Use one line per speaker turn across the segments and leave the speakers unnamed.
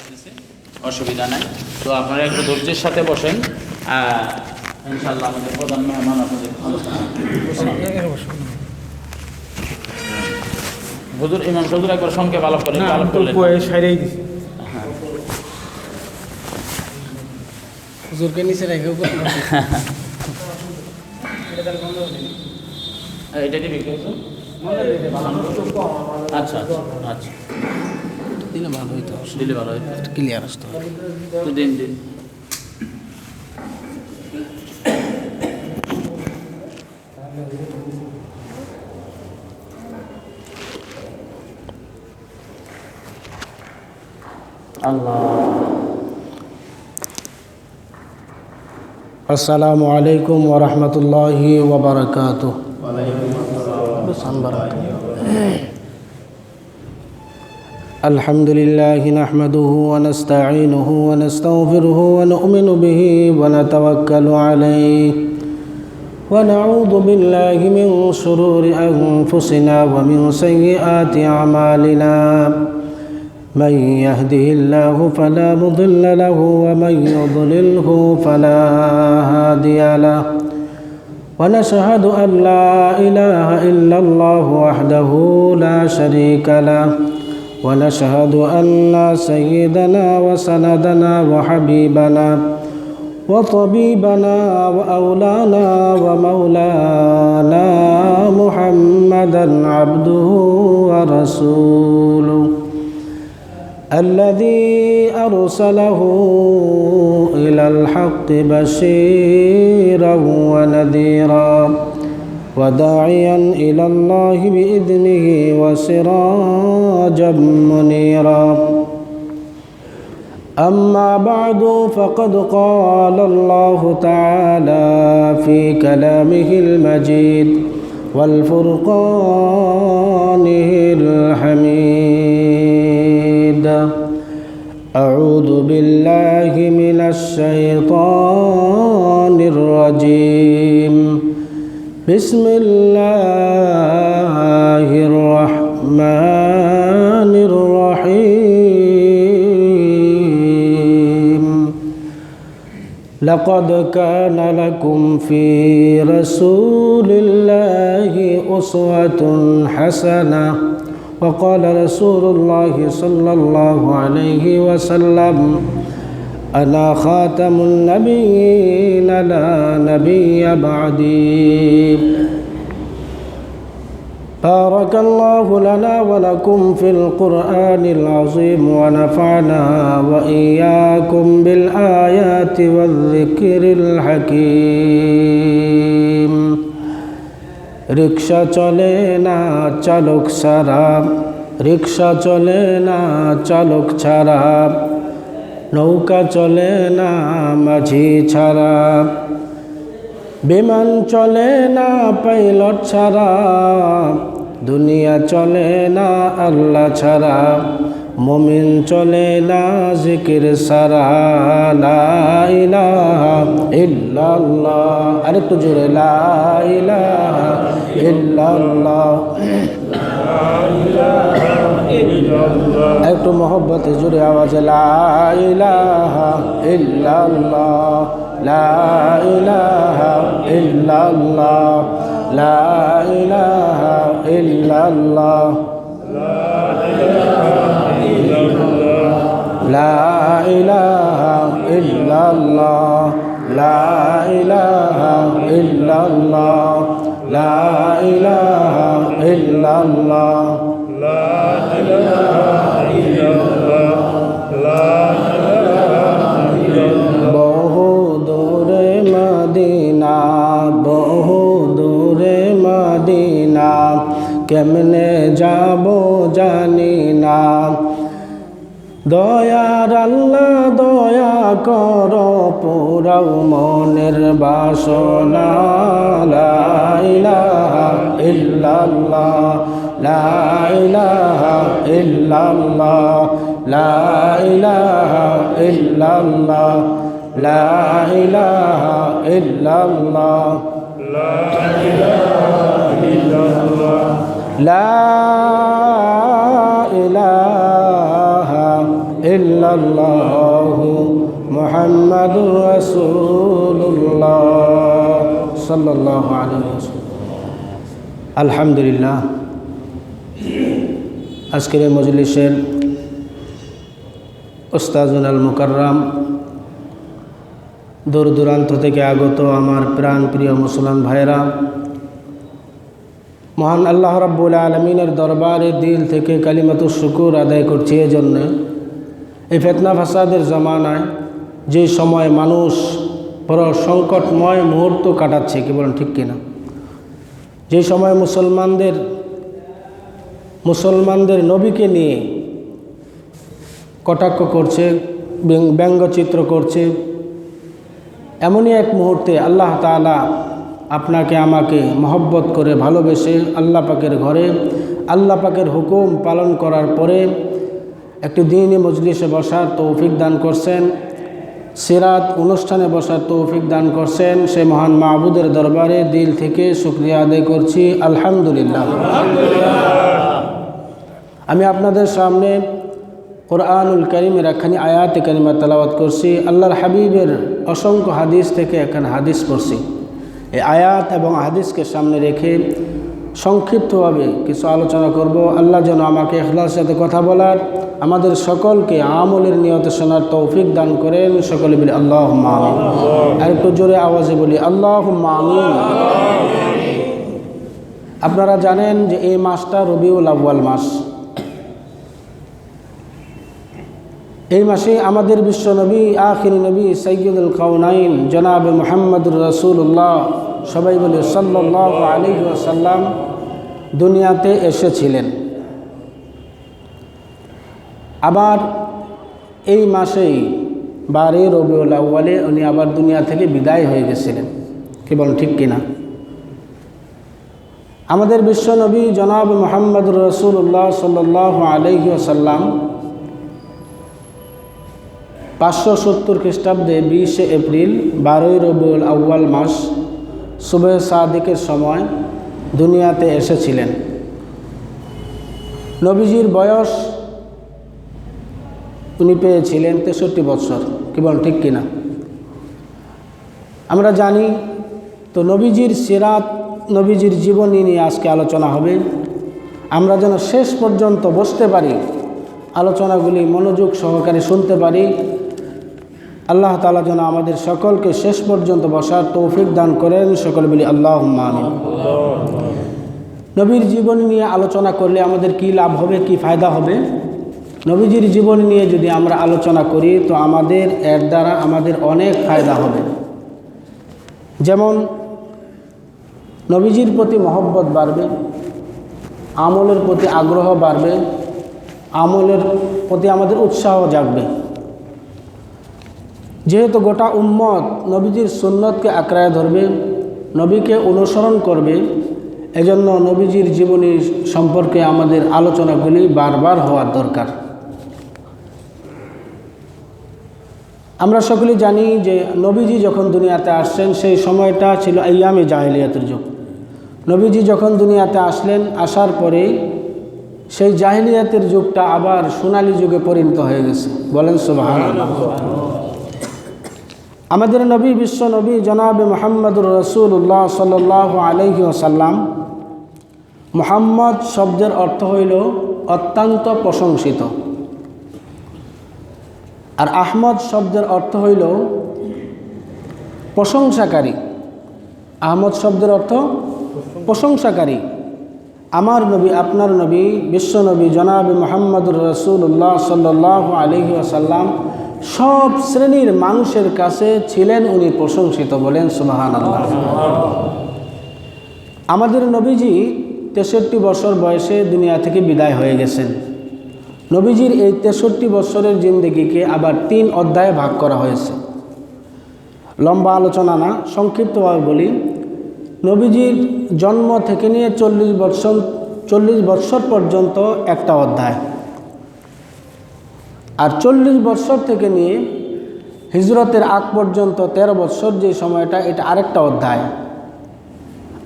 লাগতেছে, অসুবিধা নাই। তো আপনারা একটু ধৈর্যের সাথে বসেন, ইনশাআল্লাহ আমাদের প্রধান মেহমান আপনাদের হুজুর ইমাম হুজুর একবার সংক্ষেপ আলাপ করলেন।
হুজুরকে নিচে রেখে
এটা কি বিক্রি হচ্ছে? আচ্ছা আচ্ছা আচ্ছা,
দিলে ভালো হইতো,
দিলে ভালো হয়,
ক্লিয়ার আসতো।
তো দিন দিন।
আসসালামু আলাইকুম ওয়া রাহমাতুল্লাহি ওয়া বারাকাতুহু। আলহামদুলিল্লাহি নাহমাদুহু ওয়া নাস্তাঈনুহু ওয়া নাস্তাগফিরুহু ওয়া নু'মিনু বিহি ওয়া নাতাওয়াক্কালু আলাইহি ওয়া নাউযু বিল্লাহি মিন শুরুরি আনফুসিনা ওয়া মিন সাইয়্যাতি আ'মালিনা। من يهده الله فلا مضل له ومن يضلله فلا هادي له ونشهد أن لا إله إلا الله وحده لا شريك له ونشهد أن سيدنا وسندنا وحبيبنا وطبيبنا وأولانا ومولانا محمدا عبده ورسوله الذي أرسله إلى الحق بشيرا ونذيرا وداعيا إلى الله بإذنه وسراجا منيرا. أما بعد فقد قال الله تعالى في كلامه المجيد والفرقانه الحميد. أعوذ بالله من الشيطان الرجيم. بسم الله الرحمن الرحيم. لقد كان لكم في رسول الله أسوة حسنة. وقال رسول الله صلى الله عليه وسلم أنا خاتم النبيين لا نبي بعدي. بارك الله لنا ولكم في القرآن العظيم ونفعنا وإياكم بالآيات والذكر الحكيم. রিক্সা চলে না চালক ছাড়া, রিক্সা চলে না চালক ছাড়া, নৌকা চলে না মাঝি ছাড়া, বিমান চলে না পাইলট ছাড়া, দুনিয়া চলে না আল্লাহ ছাড়া, মুমিন চলে না জিকির ছাড়া। লা ইলাহা ইল্লাল্লাহ, আরেকটু জোরে লা ইলাহা ইল্লাল্লাহ, একটু মহব্বতে জোরে আওয়াজে লা ইলাহা ইল্লাল্লাহ, লা ইলাহা ইল্লাল্লাহ, লা ইলাহা ইল্লাল্লাহ, লা ইলাহা ইল্লাল্লাহ, লা ইলাহা ইল্লাল্লাহ, লা ইলাহা ইল্লাল্লাহ, লা ইলাহা ইল্লাল্লাহ, লা ইলাহা ইল্লাল্লাহ। বহু দূরে মদিনা, বহু দূরে মদিনা, কেমনে যাব জানি না। দয়ার আল্লাহ দয়া কর, পুরাও মনের বাসনা। লা ইলাহা ইল্লাল্লাহ, লা ইলাহা ইল্লাল্লাহ, লা ইলাহা ইল্লাল্লাহ, লা ইলাহা ইল্লাল্লাহ, লা ইলাহা ইল্লাল্লাহ, লা ইলাহা ইল্লাল্লাহু মুহাম্মাদুর রাসূলুল্লাহ সাল্লাল্লাহু আলাইহি ওয়াসাল্লাম। আলহামদুলিল্লাহ, আজকের এই মজলিসের উস্তাজুল আল মুকাররাম, দূর দূরান্ত থেকে আগত আমার প্রাণ প্রিয় মুসলমান ভাইরা, মহান আল্লাহ রাব্বুল আলামিনের দরবারে দিল থেকে কালিমাতুশ শুকুর আদায় করছি এজন্য, এই ফিতনা ফাসাদের জামানায় যে সময় মানুষ বড় সংকটময় মুহূর্ত কাটাচ্ছে, কি বলেন ঠিক কিনা? যে সময় মুসলমানদের নবীকে নিয়ে কটাক্ষ করছে, ব্যঙ্গচিত্র করছে, এমনই এক মুহূর্তে আল্লাহ তাআলা আপনাকে আমাকে মহব্বত করে ভালোবেসে আল্লাহ পাকের ঘরে আল্লাহ পাকের হুকুম পালন করার পরে একটি দ্বীনি মজলিসে বসার তৌফিক দান করছেন, সিরাত অনুষ্ঠানে বসার তৌফিক দান করছেন। সে মহান মাবুদের দরবারে দিল থেকে শুকরিয়া আদায় করছি, আলহামদুলিল্লাহ। আমি আপনাদের সামনে কোরআনুল কারীমের একখানি আয়াতে কারিমা তেলাওয়াত করছি। আল্লাহর হাবিবের অসংখ্য হাদিস থেকে একখান হাদিস পড়ছি। এই আয়াত এবং হাদিসকে সামনে রেখে সংক্ষিপ্তভাবে কিছু আলোচনা করব। আল্লাহ যেন আমাকে ইখলাসের সাথে কথা বলার, আমাদের সকলকে আমলের নিয়তে শোনার তৌফিক দান করেন। সকলে বলি আল্লাহুম্মা আমিন। আর একটু জোরে আওয়াজে বলি আল্লাহুম্মা আমিন। আপনারা জানেন যে এই মাসটা রবিউল আউয়াল মাস। এই মাসে আমাদের বিশ্বনবী, আখিরি নবী, সাইয়্যিদুল কাউনাইন জনাবে মুহাম্মদুর রাসূলুল্লাহ, সবাই বলে সাল্লাল্লাহু আলাইহি ওয়াসাল্লাম, দুনিয়াতে এসেছিলেন। আবার এই মাসেই 12 রবিউল আউয়ালে উনি আবার দুনিয়া থেকে বিদায় হয়ে গেছিলেন, কি বলেন ঠিক কিনা? আমাদের বিশ্বনবী জনাব মুহাম্মদুর রাসূলুল্লাহ সাল্লাল্লাহু আলাইহি ওয়াসাল্লাম 570 খ্রিস্টাব্দে 20 এপ্রিল 12 রবিউল আউয়াল মাস সুবহে সাদিকের সময় দুনিয়াতে এসেছিলেন। নবীজির বয়স উনি পেয়েছিলেন 63 বছর, কি বলেন ঠিক কিনা? আমরা জানি তো নবীজির সিরাত, নবীজির জীবনী নিয়ে আজকে আলোচনা হবে। আমরা যেন শেষ পর্যন্ত বসতে পারি, আলোচনাগুলি মনোযোগ সহকারে শুনতে পারি। আল্লাহ তাআলা যেন আমাদের সকলকে শেষ পর্যন্ত বসার তৌফিক দান করেন। সকলে বলি আল্লাহুম্মা আমিন। নবীর জীবনী নিয়ে আলোচনা করলে আমাদের কি লাভ হবে, কি ফায়দা হবে? নবীজির জীবনী নিয়ে যদি আমরা আলোচনা করি তো আমাদের এর দ্বারা আমাদের অনেক ফায়দা হবে। যেমন নবীজির প্রতি মহব্বত বাড়বে, আমলের প্রতি আগ্রহ বাড়বে, আমলের প্রতি আমাদের উৎসাহ জাগবে। যেহেতু গোটা উম্মত নবীজির সুন্নতকে আঁকড়ায় ধরবে, নবীকে অনুসরণ করবে, এজন্য নবীজির জীবনী সম্পর্কে আমাদের আলোচনাগুলি বারবার হওয়ার দরকার। আমরা সকলেই জানি যে নবীজি যখন দুনিয়াতে আসছেন সেই সময়টা ছিল আইয়ামে জাহিলিয়াতের যুগ। নবীজি যখন দুনিয়াতে আসলেন, আসার পরে সেই জাহিলিয়াতের যুগটা আবার সোনালী যুগে পরিণত হয়ে গেছে। বলেন সুবহানাল্লাহ। আমাদের নবী, বিশ্ব নবী জনাবে মুহাম্মদুর রাসূলুল্লাহ সাল্লাল্লাহু আলাইহি ওয়াসাল্লাম, মুহাম্মদ শব্দের অর্থ হইল অত্যন্ত প্রশংসিত, আর আহমদ শব্দের অর্থ হইল প্রশংসাকারী। আহমদ শব্দের অর্থ প্রশংসাকারী। আমার নবী, আপনার নবী, বিশ্ব নবী জনাবে মুহাম্মদুর রাসূলুল্লাহ সাল্লাল্লাহু আলাইহি ওয়াসাল্লাম সব শ্রেণীর মানুষের কাছে ছিলেন উনি প্রশংসিত। বলেন সুবহানাল্লাহ। আমাদের নবীজি 63 বছর বয়সে দুনিয়া থেকে বিদায় হয়ে গেছেন। নবীজির এই 63 বছরের জিন্দেগিকে আবার 3 অধ্যায়ে ভাগ করা হয়েছে। লম্বা আলোচনা না, সংক্ষিপ্তভাবে বলি। নবীজির জন্ম থেকে নিয়ে 40 বছর পর্যন্ত একটা অধ্যায়, আর 40 বছর থেকে নিয়ে হিজরতের আগ পর্যন্ত 13 বছর যে সময়টা, এটা আরেকটা অধ্যায়,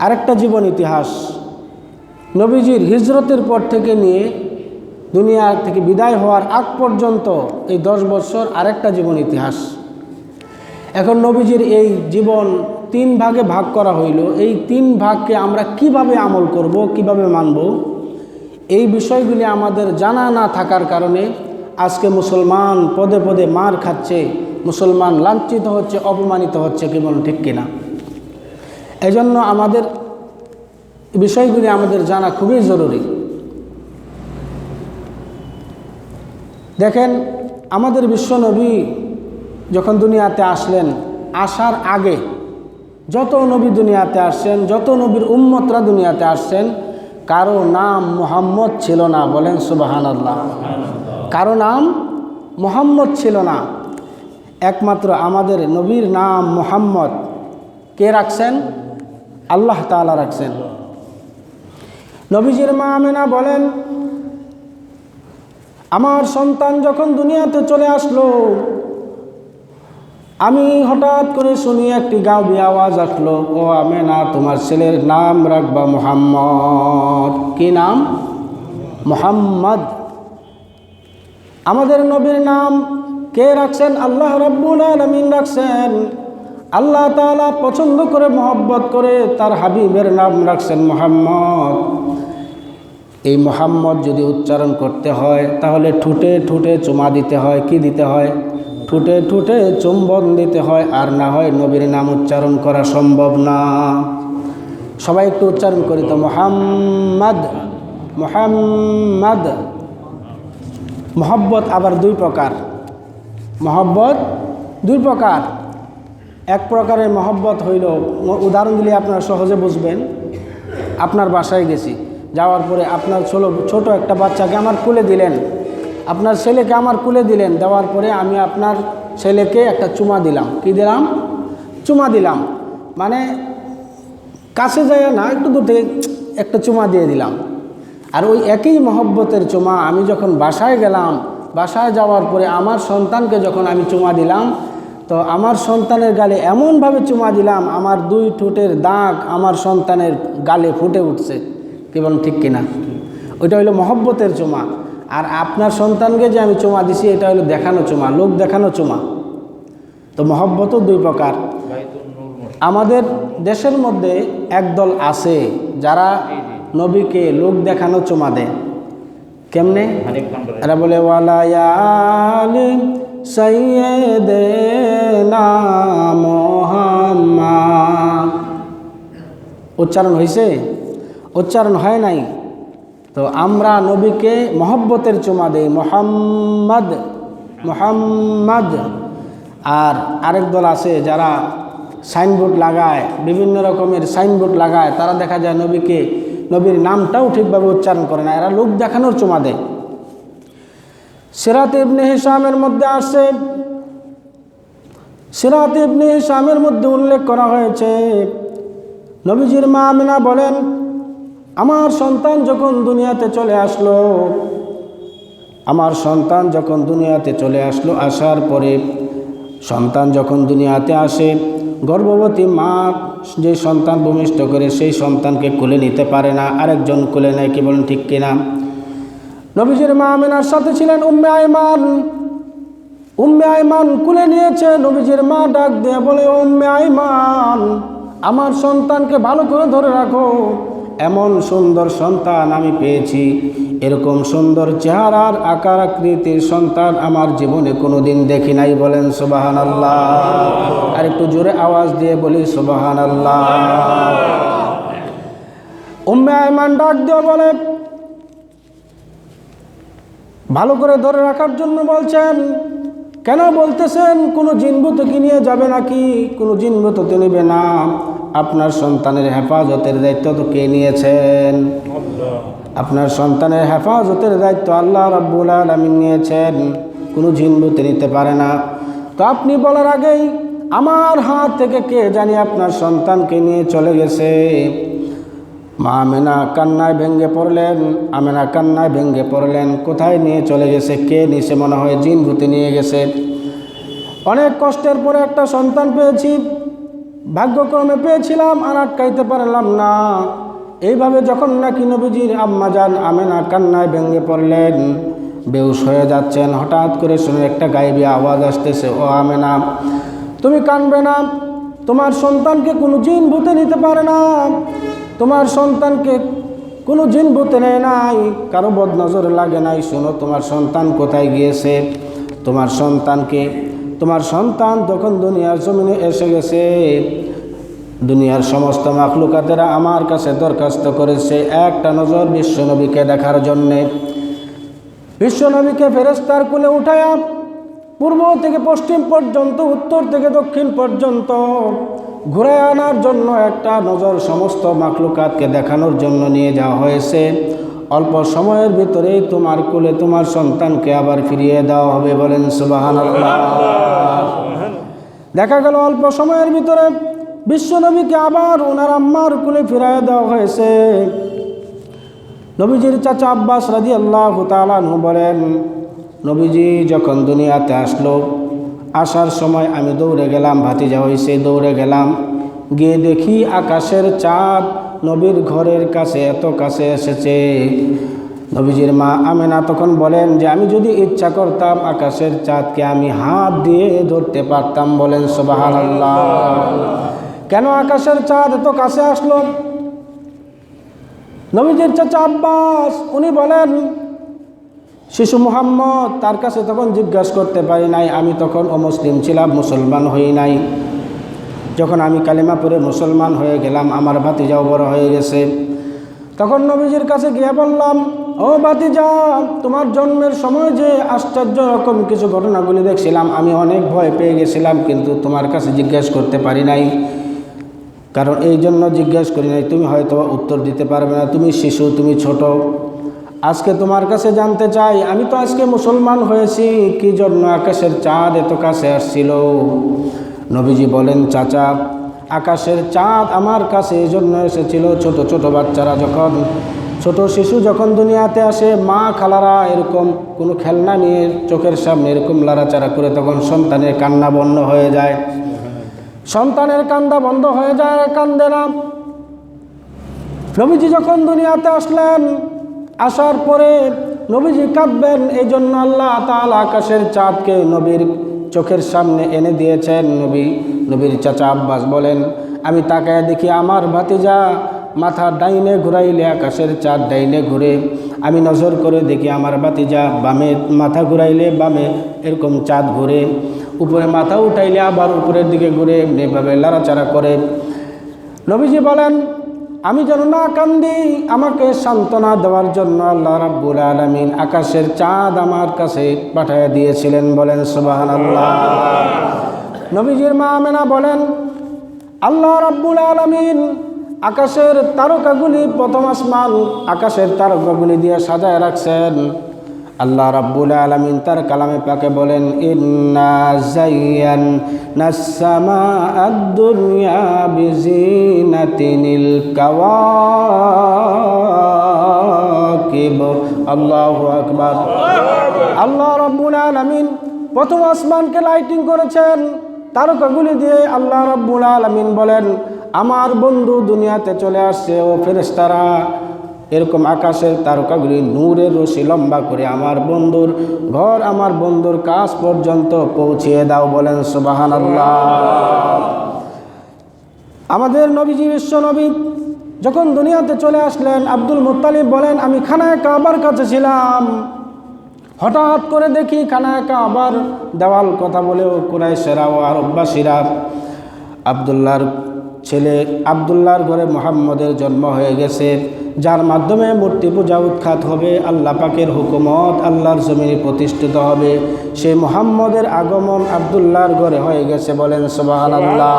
আরেকটা জীবন ইতিহাস। নবীজির হিজরতের পর থেকে নিয়ে দুনিয়া থেকে বিদায় হওয়ার আগ পর্যন্ত এই 10 বছর আরেকটা জীবন ইতিহাস। এখন নবীজির এই জীবন 3 ভাগে ভাগ করা হইল। এই 3 ভাগকে আমরা কিভাবে আমল করব, কিভাবে মানব, এই বিষয়গুলি আমাদের জানা না থাকার কারণে আজকে মুসলমান পদে পদে মার খাচ্ছে, মুসলমান লাঞ্ছিত হচ্ছে, অপমানিত হচ্ছে, কি বলেন ঠিক কিনা? এজন্য আমাদের বিষয়গুলি আমাদের জানা খুবই জরুরি। দেখেন, আমাদের বিশ্বনবী যখন দুনিয়াতে আসলেন, আসার আগে যত নবী দুনিয়াতে আসছেন, যত নবীর উম্মতরা দুনিয়াতে আসছেন, কারো নাম মুহাম্মদ ছিল না। বলেন সুবহানাল্লাহ। কারো নাম মুহাম্মদ ছিল না। একমাত্র আমাদের নবীর নাম মুহাম্মদ কে রাখছেন? আল্লাহ তাআলা রাখছেন। নবীজির মা আমেনা বলেন, আমার সন্তান যখন দুনিয়াতে চলে আসলো, আমি হঠাৎ করে শুনি একটি গাওবি আওয়াজ আসলো, ও আমেনা, তোমার ছেলের নাম রাখবা মুহাম্মদ। কি নাম? মুহাম্মদ। আমাদের নবীর নাম কে রাখছেন? আল্লাহ রাব্বুল আলামিন রাখছেন। আল্লাহ তাআলা পছন্দ করে, মহব্বত করে তার হাবিবের নাম রাখছেন মুহাম্মদ। এই মুহাম্মদ যদি উচ্চারণ করতে হয় তাহলে ঠোঁটে ঠোঁটে চুমা দিতে হয়। কি দিতে হয়? ঠোঁটে ঠোঁটে চুম্বন দিতে হয়, আর না হয় নবীর নাম উচ্চারণ করা সম্ভব না। সবাই একটু উচ্চারণ করি তো, মুহাম্মদ, মুহাম্মদ। মহব্বত আবার 2 প্রকার। মহব্বত 2 প্রকার। এক প্রকারের মহব্বত হইল, উদাহরণ দিলে আপনারা সহজে বুঝবেন। আপনার বাসায় গেছি, যাওয়ার পরে আপনার ছোট একটা বাচ্চাকে আমার কুলে দিলেন, আপনার ছেলেকে আমার কুলে দিলেন, দেওয়ার পরে আমি আপনার ছেলেকে একটা চুমা দিলাম। কি দিলাম? চুমা দিলাম। মানে কাছে যায় না, একটু দূর থেকে একটা চুমা দিয়ে দিলাম। আর ওই একই মহব্বতের চুমা আমি যখন বাসায় গেলাম, বাসায় যাওয়ার পরে আমার সন্তানকে যখন আমি চুমা দিলাম, তো আমার সন্তানের গালে এমনভাবে চুমা দিলাম, আমার 2 ঠোঁটের দাগ আমার সন্তানের গালে ফুটে উঠছে। কি বলেন ঠিক কিনা? ওইটা হলো মহব্বতের চুমা। আর আপনার সন্তানকে যে আমি চুমা দিছি, এটা হলো দেখানো চুমা, লোক দেখানো চুমা। তো মহব্বতও 2 প্রকার। আমাদের দেশের মধ্যে একদল আছে যারা নবীকে লোক দেখানো চুমা দেয়। কেমনে? এরা বলে, ওয়ালা ইয়ালি সাইয়্যিদিনা মুহাম্মদ। উচ্চারণ হয়েছে? উচ্চারণ হয় নাই। তো আমরা নবীকে মহব্বতের চুমা দেই, মুহাম্মদ, মুহাম্মদ। আর আরেক দল আছে যারা সাইনবোর্ড লাগায়, বিভিন্ন রকমের সাইনবোর্ড লাগায়, তারা দেখা যায় নবীর নামটাও ঠিকভাবে উচ্চারণ করে না, এরা লোক দেখানোর চুমা দেয়। সিরাত ইবনে হিশামের মধ্যে আসছে, সিরাত ইবনে হিশামের মধ্যে উল্লেখ করা হয়েছে, নবীজির মা আমিনা বলেন, আমার সন্তান যখন দুনিয়াতে চলে আসলো, আমার সন্তান যখন দুনিয়াতে চলে আসলো, আসার পরে সন্তান যখন দুনিয়াতে আসে, গর্ভবতী মা যে সন্তান ভূমিষ্ঠ করে সেই সন্তানকে কোলে নিতে পারে না, আরেকজন কোলে নেয়। কি বলেন ঠিক কিনা? নবীজির মা আমিনার সাথে ছিলেন উম্মে আইমান। উম্মে আইমান কোলে নিয়েছে। নবীজির মা ডাক দিয়ে বলে, উম্মে আইমান, আমার সন্তানকে ভালো করে ধরে রাখো, এমন সুন্দর সন্তান আমি পেয়েছি, এরকম সুন্দর চেহারার আকার আকৃতির সন্তান আমার জীবনে কোনোদিন দেখি নাই। বলেন সুবহানাল্লাহ। আর একটু জোরে আওয়াজ দিয়ে বলি সুবহানাল্লাহ। উম্মে আইমান ডাক দিয়ে বলে, ভালো করে ধরে রাখার জন্য বলছেন, কেন বলতেছেন? কোনো জিনভূত কি নিয়ে যাবে নাকি? কোনো জিনভূত তো নেবে না। আপনার সন্তানের হেফাজতের দায়িত্ব তো কে নিয়েছেন? আপনার সন্তানের হেফাজতের দায়িত্ব আল্লাহ রাব্বুল আলামিন নিয়েছেন, কোনো জিনভূত নিতে পারে না। তো আপনি বলার আগেই আমার হাত থেকে কে জানি আপনার সন্তানকে নিয়ে চলে গেছে। মা আমেনা কান্নায় ভেঙে পড়লেন। আমেনা কান্নায় ভেঙে পড়লেন, কোথায় নিয়ে চলে গেছে? কে নিছে? মনে হয় জিনভূতে নিয়ে গেছে। অনেক কষ্টের পরে একটা সন্তান পেয়েছি, ভাগ্যক্রমে পেয়েছিলাম, আর আটকাইতে পারলাম না। এইভাবে যখন নাকি নবীজির আম্মাজান আমেনা কান্নায় ভেঙে পড়লেন, বেহুশ হয়ে যাচ্ছেন, হঠাৎ করে শুনে একটা গায়েবী আওয়াজ আসতেছে, ও আমেনা তুমি কাঁদবে না, তোমার সন্তানকে কোনো জিন ভূতে নিতে পারে না, তোমার সন্তানকে কোনো জিন ভূতে নেয় নাই, কারো বদনজর লাগে নাই। শোনো তোমার সন্তান কোথায় গিয়েছে, তোমার সন্তান তখন দুনিয়ার জমিনে এসে গেছে। দুনিয়ার সমস্ত মাখলুকাতেরা আমার কাছে দরখাস্ত করেছে একটা নজর বিশ্বনবীকে দেখার জন্যে। বিশ্বনবীকে ফেরেশতার কোলে উঠায়া পূর্ব থেকে পশ্চিম পর্যন্ত, উত্তর থেকে দক্ষিণ পর্যন্ত ঘুরে আনার জন্য একটা নজর সমস্ত মাখলুকাতকে দেখানোর জন্য নিয়ে যাওয়া হয়েছে। অল্প সময়ের ভিতরেই তোমার কোলে তোমার সন্তানকে আবার ফিরিয়ে দেওয়া হবে, বলেন সুবহানাল্লাহ। দেখা গেল অল্প সময়ের ভিতরে বিশ্বনবীকে আবার ওনার আম্মার কোলে ফিরিয়ে দেওয়া হয়েছে। নবীজির চাচা আব্বাস রাদিয়াল্লাহু তাআলা আনহু বলেন, নবীজি যখন দুনিয়াতে আসলো, আসার সময় আমি দৌড়ে গেলাম, ভাতিজা হয়েছে, দৌড়ে গেলাম, গিয়ে দেখি আকাশের চাঁদ নবীর ঘরের কাছে এত কাছে এসেছে। নবীজির মা আমেনা তখন বলেন যে আমি যদি ইচ্ছা করতাম আকাশের চাঁদকে আমি হাত দিয়ে ধরতে পারতাম, বলেন সুবহানাল্লাহ। কেন আকাশের চাঁদ এত কাছে আসলো? নবীজির চাচা আব্বাস উনি বলেন, শিশু মুহাম্মদ তার কাছে তখন জিজ্ঞাসা করতে পারি নাই, আমি তখন অমুসলিম ছিলাম, মুসলমান হই নাই। যখন আমি কালেমা পড়ে মুসলমান হয়ে গেলাম, আমার ভাতিজাও বড় হয়ে গেছে। তখন নবীজির কাছে গিয়ে বললাম, ও ভাতিজা, তোমার জন্মের সময় যে আশ্চর্য রকম কিছু ঘটনাগুলি দেখছিলাম, আমি অনেক ভয় পেয়ে গেছিলাম, কিন্তু তোমার কাছে জিজ্ঞাসা করতে পারি নাই। কারণ এই জন্য জিজ্ঞাসা করি নাই, তুমি হয়তো উত্তর দিতে পারবে না, তুমি শিশু, তুমি ছোট। আজকে তোমার কাছে জানতে চাই, আমি তো আজকে মুসলমান হয়েছি, কি জন্য আকাশের চাঁদ এত কাছে আসছিল? নবীজি বলেন, চাচা, আকাশের চাঁদ আমার কাছে এই জন্য এসেছিল, ছোট ছোট বাচ্চারা যখন, ছোট শিশু যখন দুনিয়াতে আসে, মা খালারা এরকম কোনো খেলনা নিয়ে চোখের সামনে এরকম লাড়াচাড়া করে তখন সন্তানের কান্না বন্ধ হয়ে যায়। সন্তানের কান্না বন্ধ হয়ে যায়, কান্দে না। নবীজি যখন দুনিয়াতে আসলেন, আসার পরে নবীজি কাঁদবেন, এই জন্য আল্লাহ তাআলা আকাশের চাঁদকে নবীর চোখের সামনে এনে দিয়েছেন। নবীর চাচা আব্বাস বলেন, আমি তাকায় দেখি আমার ভাতিজা মাথা ডাইনে ঘুরাইলে আকাশের চাঁদ ডাইনে ঘুরে, আমি নজর করে দেখি আমার ভাতিজা বামে মাথা ঘুরাইলে বামে এরকম চাঁদ ঘুরে, উপরে মাথা উঠাইলে আবার উপরের দিকে ঘুরে, এভাবে লাড়াচাড়া করে। নবীজি বলেন, আমি যেন না কান্দি, আমাকে সান্ত্বনা দেওয়ার জন্য আল্লাহ রাব্বুল আলামিন আকাশের চাঁদ আমার কাছে পাঠিয়ে দিয়েছিলেন, বলেন সুবহানাল্লাহ। নবীজির মা আমেনা বলেন, আল্লাহ রাব্বুল আলামিন আকাশের তারকাগুলি, প্রথম আসমান আকাশের তারকাগুলি দিয়ে সাজায় রাখছেন। আল্লাহ রাব্বুল আলামিন তার কালামে পাকে বলেন, ইন্না যায়্যানাস সামাআদ দুনিয়া বিজিনাতিনিল কাওয়াকিব। আল্লাহু আকবার। আল্লাহ রাব্বুল আলামিন প্রথম আসমানকে লাইটিং করেছেন তারকাগুলি দিয়ে। আল্লাহ রাব্বুল আলামিন বলেন, আমার বন্ধু দুনিয়াতে চলে আসছে, ও ফেরেশতারা এরকম আকাশের তারকাগুলি নূরের রশি লম্বা করে আমার বন্ধুর ঘর, আমার বন্ধুর কাছ পর্যন্ত পৌঁছিয়ে দাও, বলেন সুবহানাল্লাহ। আমাদের নবীজি বিশ্ব নবী যখন দুনিয়াতে চলে আসলেন, আব্দুল মুত্তালিব বলেন, আমি খানায়ে কাবার কাছে ছিলাম, হঠাৎ করে দেখি খানায়ে কাবার দেওয়াল কথা বলেও কুরাইশেরা ও আরববাসীরা আব্দুল্লাহর ছেলে আব্দুল্লাহর ঘরে মুহাম্মদের জন্ম হয়ে গেছে, যার মাধ্যমে মূর্তি পূজা উৎখাত হবে, আল্লাহ পাকের হুকুমত আল্লাহর জমিনে প্রতিষ্ঠিত হবে, সেই মুহাম্মদের আগমন আব্দুল্লাহর ঘরে হয়ে গেছে, বলেন সুবহানাল্লাহ।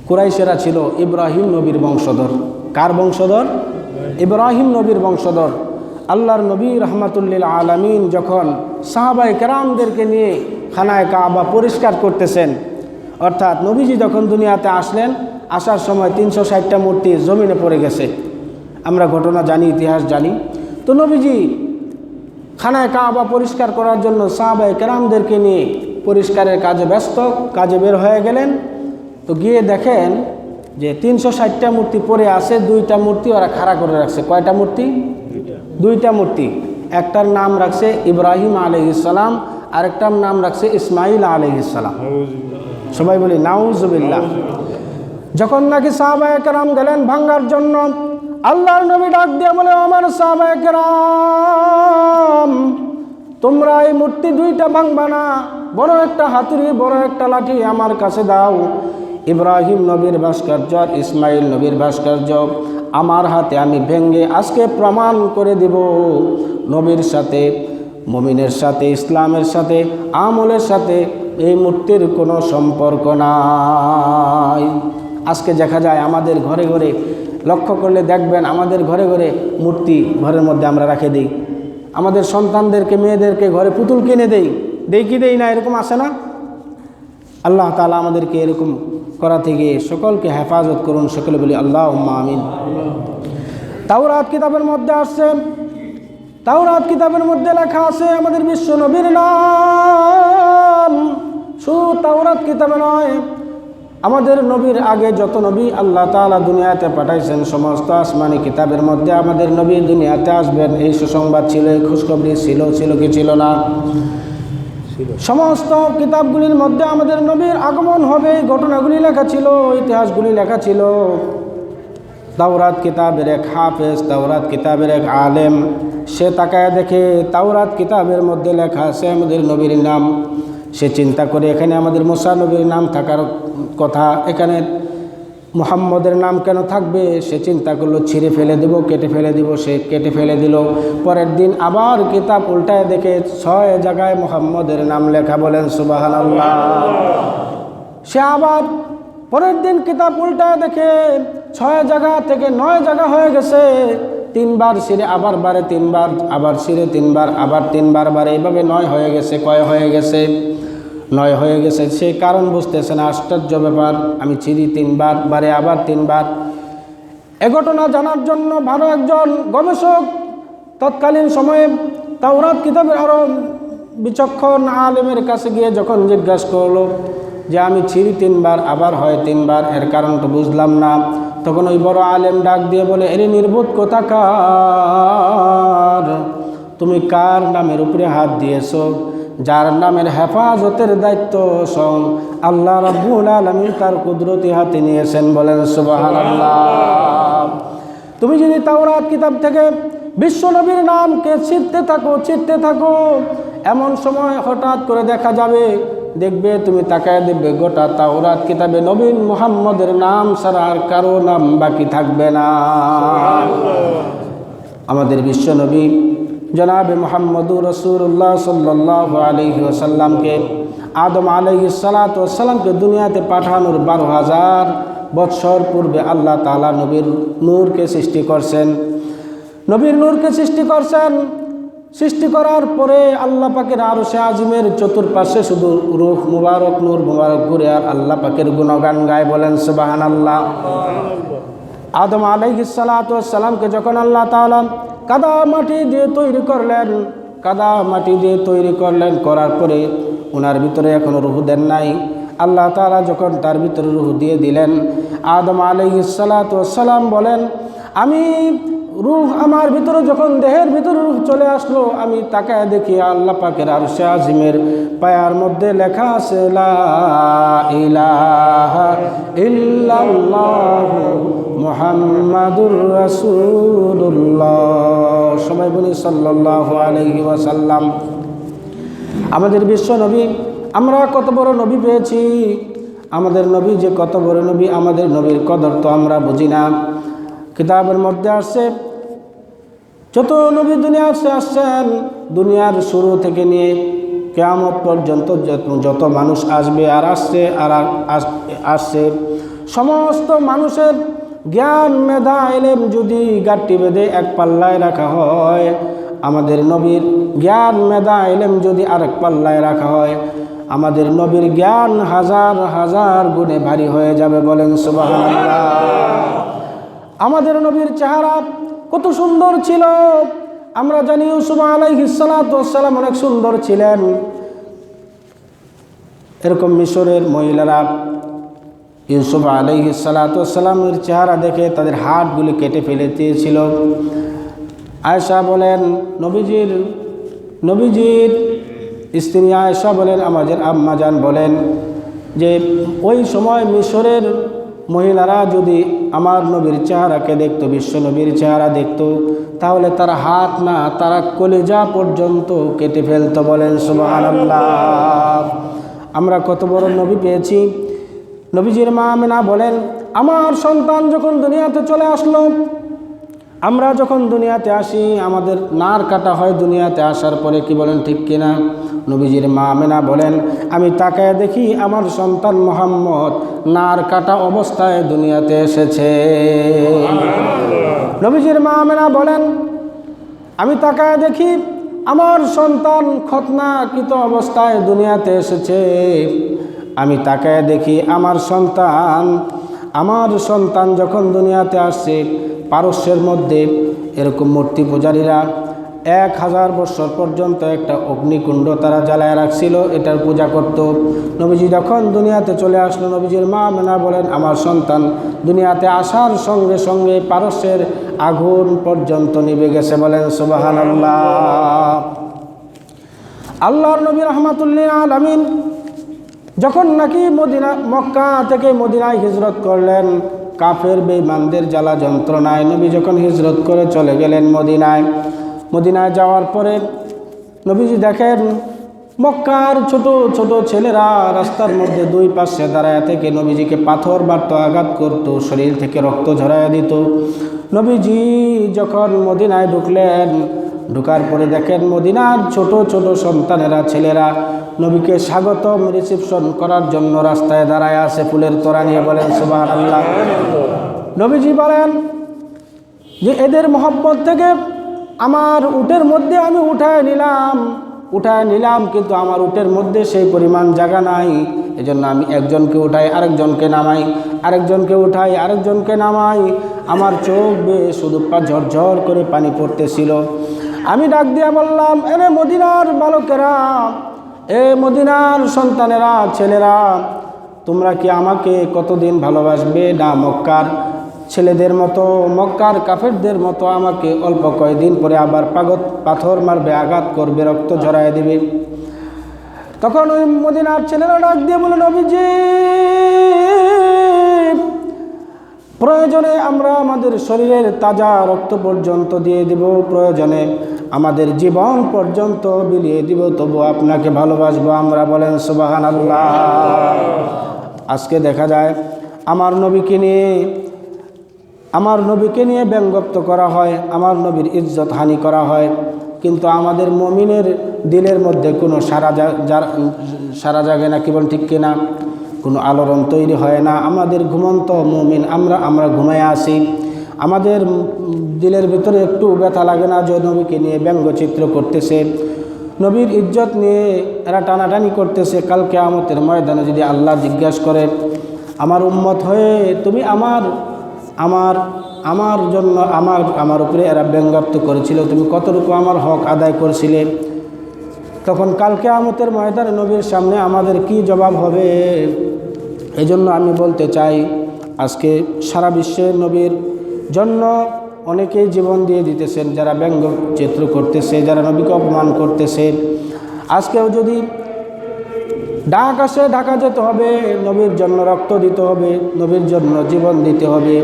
কুরাইশেরা ছিল ইব্রাহিম নবীর বংশধর। কার বংশধর? ইব্রাহিম নবীর বংশধর। আল্লাহর নবী রাহমাতুল্লিল আলামিন যখন সাহাবায়ে কেরামদেরকে নিয়ে খানায়ে কাবা পরিষ্কার করতেছেন, অর্থাৎ নবীজি যখন দুনিয়াতে আসলেন, আসার সময় 360টা মূর্তি জমিনে পড়ে গেছে, আমরা ঘটনা জানি, ইতিহাস জানি। তো নবীজি খানায়ে কাবা পরিষ্কার করার জন্য সাহাবায়ে কেরামদেরকে নিয়ে পরিষ্কারের কাজে ব্যস্ত, কাজে বের হয়ে গেলেন। তো গিয়ে দেখেন যে 360টা মূর্তি পড়ে আছে, 2টা মূর্তি ওরা খাড়া করে রাখছে। কয়টা মূর্তি? 2টা মূর্তি। একটার নাম রাখছে ইব্রাহিম আলাইহিস সালাম, আরেকটার নাম রাখছে ইসমাইল আলাইহিস সালাম। সবাই বলি নাউজুবিল্লাহ। যখন নাকি সাহাবায়ে কেরাম গেলেন ভাঙার জন্য, আল্লাহর নবী ডাক দিয়ে বলে, আমার সাহাবায়ে কেরাম, তোমরা এই মূর্তি 2টা ভাঙবা না, বড় একটা হাতুড়ি, বড় একটা লাঠি আমার কাছে দাও। ইব্রাহিম নবীর ভাস্কর্য আর ইসমাইল নবীর ভাস্কর্য আমার হাতে আমি ভেঙে আজকে প্রমাণ করে দিব নবীর সাথে, মুমিনের সাথে, ইসলামের সাথে, আমলের সাথে এই মূর্তির কোনো সম্পর্ক নাই। আজকে দেখা যায় আমাদের ঘরে ঘরে, লক্ষ্য করলে দেখবেন আমাদের ঘরে ঘরে মূর্তি ঘরের মধ্যে আমরা রেখে দিই। আমাদের সন্তানদেরকে, মেয়েদেরকে ঘরে পুতুল কিনে দেই কি দেই না, এরকম আছে না? আল্লাহ তাআলা আমাদেরকে এরকম করা থেকে সকলকে হেফাজত করুন। সকলে বলি আল্লাহুম্মা আমিন। তাওরাত কিতাবের মধ্যে আসছে, তাওরাত কিতাবের মধ্যে লেখা আছে আমাদের বিশ্ব নবীর নাম। শুধু তাওরাত কিতাবে নয়, আমাদের নবীর আগে যত নবী আল্লাহ তাআলা দুনিয়াতে পাঠাইছেন, সমস্ত আসমানি কিতাবের মধ্যে আমাদের নবী দুনিয়াতে আসবেন এই সুসংবাদ ছিল, এই খুশখবরি ছিল কি ছিল না? সমস্ত কিতাবগুলির মধ্যে আমাদের নবীর আগমন হবে এই ঘটনাগুলি লেখা ছিল, ইতিহাসগুলি লেখা ছিল। তাওরাত কিতাবের এক হাফেজ, তাওরাত কিতাবের এক আলেম, সে তাকায় দেখে তাওরাত কিতাবের মধ্যে লেখা আছে আমাদের নবীর নাম। সে চিন্তা করে এখানে আমাদের মুসা নবীর নাম থাকার কথা, এখানে মুহাম্মদের নাম কেন থাকবে? সে চিন্তা করলো ছিঁড়ে ফেলে দেব, কেটে ফেলে দিব। সে কেটে ফেলে দিল। পরের দিন আবার কিতাব উল্টায় দেখে 6 জায়গায় মুহাম্মদের নাম লেখা। বলেন সুবহানাল্লাহ। সে আবার পরের দিন কিতাব উল্টায় দেখে 6 জায়গা থেকে 9 জায়গা হয়ে গেছে। 3 বার ছিঁড়ে আবার বারে, 3 বার আবার ছিঁড়ে 3 বার, আবার 3 বার বারে, এইভাবে 9 হয়ে গেছে। কয় হয়ে গেছে? 9 হয়ে গেছে। সেই কারণ বুঝতেছে না, আশ্চর্য ব্যাপার, আমি ছিঁড়ি 3 বার, বারে আবার 3 বার। এ ঘটনা জানার জন্য ভালো একজন গবেষক তৎকালীন সময়ে তাওরাত কিতাবের আরও বিচক্ষণ আলেমের কাছে গিয়ে যখন জিজ্ঞাসা করলো যে আমি ছিঁড়ি 3 বার, আবার হয় 3 বার, এর কারণ তো বুঝলাম না। তখন ওই বড় আলেম ডাক দিয়ে বলে, এরে নির্বোধ কোথাকার, তুমি কার নামের উপরে হাত দিয়েছো? যার নামের হেফাজতের দায়িত্ব স্বয়ং আল্লাহ রাব্বুল আলামিন তার কুদরতি হাতে নিয়েছেন। বলেন সুবহানাল্লাহ। তুমি যদি তাওরাত কিতাব থেকে বিশ্বনবীর নামকে ছিঁড়তে থাকো, এমন সময় হঠাৎ করে দেখা যাবে, দেখবে তুমি তাকায় দেখবে গোটা তাওরাত কিতাবে নবীন মুহাম্মদের নাম ছাড়া আর কারো নাম বাকি থাকবে না। আমাদের বিশ্বনবী জনাবে মুহাম্মদুর রাসূলুল্লাহ সাল্লাল্লাহু আলাইহি ওয়াসাল্লামকে, আদম আলাইহিস সালাতু ওয়াস সালামকে দুনিয়াতে পাঠানোর 12,000 বৎসর পূর্বে আল্লাহ তাআলা নবীর নূরকে সৃষ্টি করছেন। নবীর নূরকে সৃষ্টি করছেন। সৃষ্টি করার পরে আল্লাহ পাকের আরশে আজিমের চতুর্পাশে শুধু রূহ মুবারক, নূর মুবারক ঘুরে আর আল্লাহ পাকের গুণগান গায়। বলেন সুবহানাল্লাহ। আদম আলাইহিস সালাতু ওয়াস সালামকে যখন আল্লাহ তাআলা কাদা মাটি দিয়ে তৈরি করলেন, করার পরে ওনার ভিতরে এখনো রূহ দেন নাই। আল্লাহ তাআলা যখন তার ভিতরে রূহ দিয়ে দিলেন, আদম আলাইহিস সালাতু ওয়াস সালাম বলেন, আমি রূহ আমার ভিতরে যখন দেহের ভিতরে রূহ চলে আসলো, আমি তাকায় দেখি আল্লাহ পাকের আরশে আজিমের পায়ার মধ্যে লেখা আছে লা ইলাহা ইল্লাল্লাহু মুহাম্মাদুর রাসূলুল্লাহ। সবাই বলি সাল্লাল্লাহু আলাইহি ওয়াসাল্লাম। আমাদের বিশ্ব নবী, আমরা কত বড় নবী পেয়েছি। আমাদের নবী যে কত বড় নবী, আমাদের নবীর কদর তো আমরা বুঝি না। কিতাবের মধ্যে আসছে যত নবী দুনিয়াতে আসছেন, দুনিয়ার শুরু থেকে নিয়ে কিয়ামত পর্যন্ত যত মানুষ আসবে আর আসছে, সমস্ত মানুষের জ্ঞান, মেধা, ইলম যদি গাঁটটি বেঁধে এক পাল্লায় রাখা হয়, আমাদের নবীর জ্ঞান, মেধা, ইলম যদি আরেক পাল্লায় রাখা হয়, আমাদের নবীর জ্ঞান হাজার হাজার গুণে ভারী হয়ে যাবে। বলেন সুবহানাল্লাহ। আমাদের নবীর চেহারা কত সুন্দর ছিল আমরা জানি। ইউসুফ আলাইহিস সালাতু ওয়াস সালাম অনেক সুন্দর ছিলেন। এরকম মিশরের মহিলারা ইউসুফ আলাইহিস সালাতু ওয়াস সালামের চেহারা দেখে তাদের হাতগুলি কেটে ফেলে দিয়েছিল। আয়েশা বলেন, নবীজির স্ত্রী আয়েশা বলেন, আমাদের আম্মাজান বলেন যে ওই সময় মিশরের মহিলারা যদি আমার নবীর চেহারাকে দেখতো, বিশ্ব নবীর চেহারা দেখতো, তাহলে তারা হাত না, তারা কলিজা পর্যন্ত কেটে ফেলতো। বলেন সুবহানাল্লাহ। আমরা কত বড় নবী পেয়েছি। নবীজির মা আমেনা বলেন, আমার সন্তান যখন দুনিয়াতে চলে আসলো, আমরা যখন দুনিয়াতে আসি আমাদের নার কাটা হয় দুনিয়াতে আসার পরে, কি বলেন ঠিক কিনা? নবীজির মা আমেনা বলেন, আমি তাকায় দেখি আমার সন্তান মুহাম্মদ নার কাটা অবস্থায় দুনিয়াতে এসেছে। নবীজির মা আমেনা বলেন, আমি তাকায় দেখি আমার সন্তান খতনাকৃত অবস্থায় দুনিয়াতে এসেছে। আমি তাকায় দেখি আমার সন্তান যখন দুনিয়াতে আসছে, পারস্যের মধ্যে এরকম মূর্তি পূজারীরা 1000 বছর পর্যন্ত একটা অগ্নিকুণ্ড তারা জ্বালায় রাখছিল, এটার পূজা করত। নবীজি যখন দুনিয়াতে চলে আসলো, নবীজির মা আমেনা বলেন, আমার সন্তান দুনিয়াতে আসার সঙ্গে সঙ্গে পারস্যের আগুন পর্যন্ত নিভে গেছে। বলেন সুবহানাল্লাহ। আল্লাহর নবী রাহমাতুল্লিল আলামিন যখন নাকি মক্কা থেকে মদিনায় হিজরত করলেন, কাফের বেঈমানদের জ্বালা যন্ত্রণায় নবী যখন হিজরত করে চলে গেলেন মদিনায় যাওয়ার পরে নবীজি দেখেন মক্কার ছোট ছোট ছেলেরা রাস্তার মধ্যে দুই পাশে দাঁড়ায় থেকে নবীজিকে পাথর মারত, আঘাত করত, শরীর থেকে রক্ত ঝরাইয়া দিত। নবীজি যখন মদিনায় ঢুকার পরে দেখেন মদিনার ছোট ছোট সন্তানেরা, ছেলেরা নবীকে স্বাগতম রিসিপশন করার জন্য রাস্তায় দাঁড়ায় আছে ফুলের তোড়া নিয়ে। বলেন সুবহানাল্লাহ। নবীজি বলেন যে এদের মহব্বত থেকে আমার উটের মধ্যে আমি উঠায় নিলাম, কিন্তু আমার উটের মধ্যে সেই পরিমাণ জায়গা নাই। এজন্য আমি একজনকে উঠাই, আরেকজনকে নামাই, আরেকজনকে উঠাই, আরেকজনকে নামাই। আমার চোখ বেয়ে শুধু ঝরঝর করে পানি পড়তেছিল। আমি ডাক দিয়া বললাম, এরে মদিনার বালকেরা, এ মদিনার সন্তানেরা, ছেলেরা, তোমরা কি আমাকে কতদিন ভালোবাসবে? না মক্কার ছেলেদের মতো, মক্কার কাফেরদের মতো আমাকে অল্প কয়েকদিন পরে আবার পাথর মারবে, আঘাত করবে, রক্ত ঝরায় দিবে। তখন ওই মদিনার ছেলেরা ডাক দিয়ে বলে, নবীজি প্রয়োজনে আমরা আমাদের শরীরের তাজা রক্ত পর্যন্ত দিয়ে দিব, প্রয়োজনে আমাদের জীবন পর্যন্ত বিলিয়ে দিব, তবু আপনাকে ভালোবাসবো আমরা। বলেন সুবহানাল্লাহ। আজকে দেখা যায় আমার নবীকে নিয়ে ব্যঙ্গোক্ত করা হয়, আমার নবীর ইজ্জত হানি করা হয়, কিন্তু আমাদের মুমিনের দিলের মধ্যে কোনো সারা জাগে না। কি বলেন ঠিক কিনা? কোনো আলোড়ন তৈরি হয় না। আমাদের ঘুমন্ত মুমিন আমরা ঘুমায় আসি, আমাদের দিলের ভিতরে একটু ব্যথা লাগে না যে নবীকে নিয়ে ব্যঙ্গচিত্র করতেছে, নবীর ইজ্জত নিয়ে এরা টানাটানি করতেছে। কাল কিয়ামতের ময়দানে যদি আল্লাহ জিজ্ঞাসা করে, আমার উম্মত হয়ে তুমি আমার জন্য আমার উপরে এরা ব্যঙ্গাত্ম করেছিল, তুমি কতটুকু আমার হক আদায় করেছিলে, তখন কাল কিয়ামতের ময়দানে নবীর সামনে আমাদের কি জবাব হবে? এই জন্য আমি বলতে চাই, আজকে সারা বিশ্বে নবীর জন্য অনেকেই জীবন দিয়ে দিতেছেন, যারা ব্যঙ্গচিত্র করতেছে, যারা নবীকে অপমান করতেছে। আজকেও যদি ডাক আসে, ঢাকা যেতে হবে, নবীর জন্য রক্ত দিতে হবে, নবীর জন্য জীবন দিতে হবে।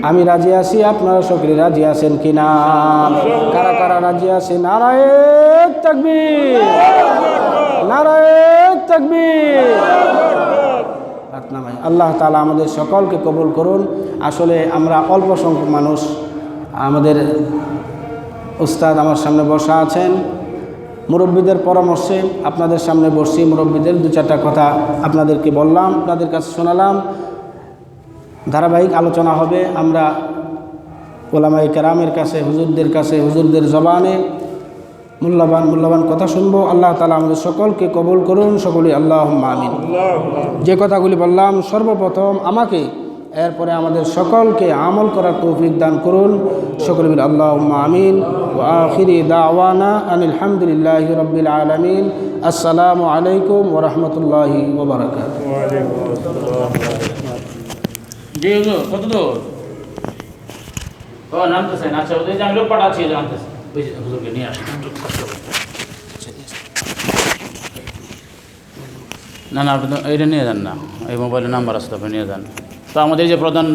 আমি রাজি আছি, আপনারা সকলে রাজি আছেন কিনা? কারা কারা রাজি আছে? নারায়ে তাকবীর, নারায়ে তাকবীর। আল্লাহ তাআলা আমাদের সকলকে কবুল করুন। আসলে আমরা অল্প সংখ্যক মানুষ, আমাদের উস্তাদ আমার সামনে বসা আছেন, মুরব্বীদের পরামর্শে আপনাদের সামনে বসছি, মুরব্বীদের 2-4টা কথা আপনাদেরকে বললাম, আপনাদের কাছে শোনালাম। ধারাবাহিক আলোচনা হবে, আমরা ওলামায়ে কেরামের কাছে, হুজুরদের কাছে, হুজুরদের জবানে মূল্যবান কথা শুনবো। আল্লাহ তাআলা আমাদের সকলকে কবুল করুন, সকলেই আল্লাহুম্মা আমিন। যে কথাগুলি বললাম সর্বপ্রথম আমাকে, এরপরে আমাদের সকলকে আমল করার তৌফিক দান করুন, সকলে মিলে আল্লাহুম্মা আমিন। ওয়া আখিরি দাওয়ানা আনিল হামদুলিল্লাহি রাব্বিল আলামিন। আসসালামু আলাইকুম ওয়া রাহমাতুল্লাহি ওয়া বারাকাতুহু।
জি হুজুর কত দূর? ও নামতেছেন, আচ্ছা ওদের যে আমি লোক পাঠাচ্ছি নামতেছে, ওই যে হুজুরকে নিয়ে আসি একটু কষ্ট করে। না না আপনি তো এটা নিয়ে যান না, এই মোবাইলের নাম্বার আছে তো আপনি নিয়ে যান। তো আমাদের যে প্রধান